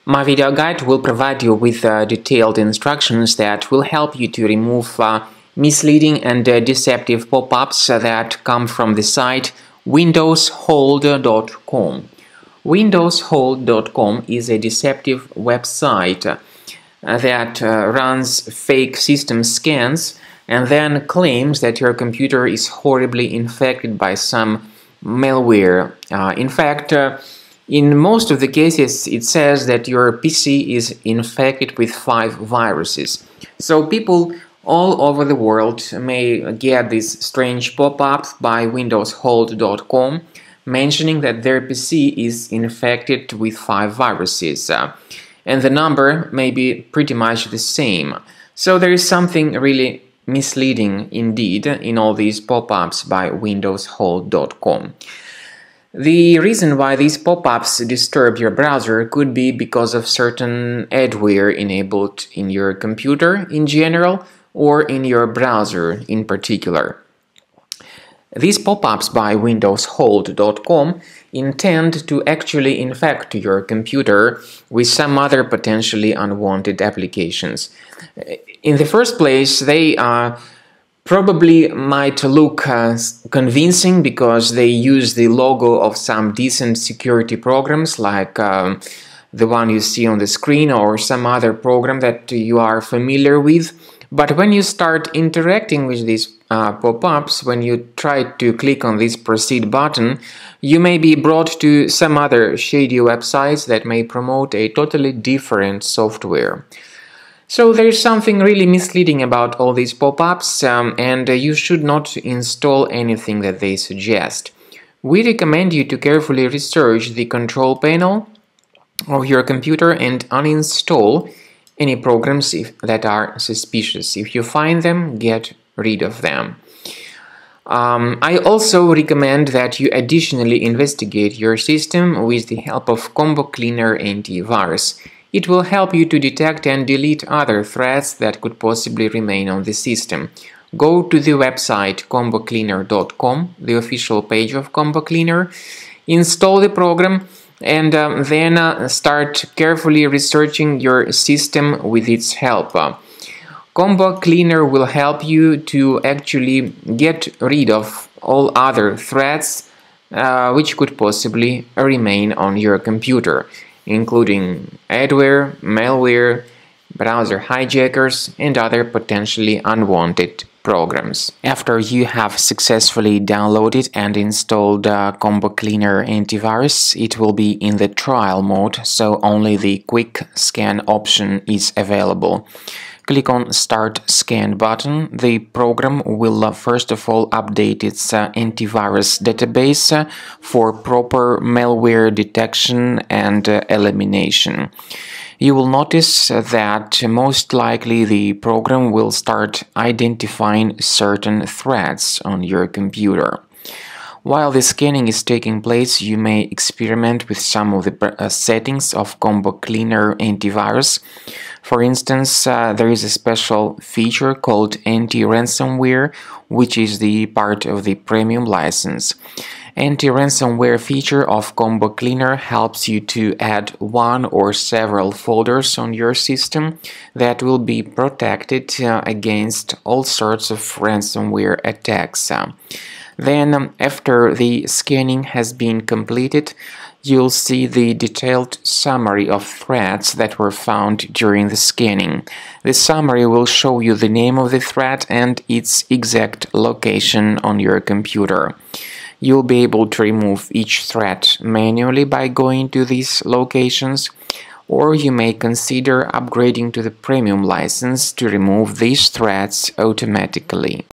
My video guide will provide you with detailed instructions that will help you to remove misleading and deceptive pop-ups that come from the site windowshold.com. Windowshold.com is a deceptive website that runs fake system scans and then claims that your computer is horribly infected by some malware. In fact, in most of the cases, it says that your PC is infected with 5 viruses. So people all over the world may get this strange pop-up by windowshold.com mentioning that their PC is infected with 5 viruses. And the number may be pretty much the same. So there is something really misleading indeed in all these pop-ups by windowshold.com. The reason why these pop-ups disturb your browser could be because of certain adware enabled in your computer in general or in your browser in particular. These pop-ups by windowshold.com intend to actually infect your computer with some other potentially unwanted applications. In the first place, they probably might look convincing because they use the logo of some decent security programs like the one you see on the screen or some other program that you are familiar with. But when you start interacting with these pop-ups, when you try to click on this proceed button, you may be brought to some other shady websites that may promote a totally different software. So there is something really misleading about all these pop-ups, and you should not install anything that they suggest. We recommend you to carefully research the control panel of your computer and uninstall any programs that are suspicious. If you find them, get rid of them. I also recommend that you additionally investigate your system with the help of Combo Cleaner Antivirus. It will help you to detect and delete other threats that could possibly remain on the system. Go to the website combocleaner.com, the official page of Combo Cleaner, install the program, and then start carefully researching your system with its help. Combo Cleaner will help you to actually get rid of all other threats which could possibly remain on your computer, including adware, malware, browser hijackers, and other potentially unwanted programs. After you have successfully downloaded and installed Combo Cleaner Antivirus, it will be in the trial mode, so only the quick scan option is available. Click on Start Scan button. The program will first of all update its antivirus database for proper malware detection and elimination. You will notice that most likely the program will start identifying certain threats on your computer. While the scanning is taking place, you may experiment with some of the settings of Combo Cleaner Antivirus. For instance, there is a special feature called Anti-Ransomware, which is the part of the premium license. Anti-ransomware feature of Combo Cleaner helps you to add one or several folders on your system that will be protected against all sorts of ransomware attacks. Then, after the scanning has been completed, you'll see the detailed summary of threats that were found during the scanning. The summary will show you the name of the threat and its exact location on your computer. You'll be able to remove each threat manually by going to these locations, or you may consider upgrading to the premium license to remove these threats automatically.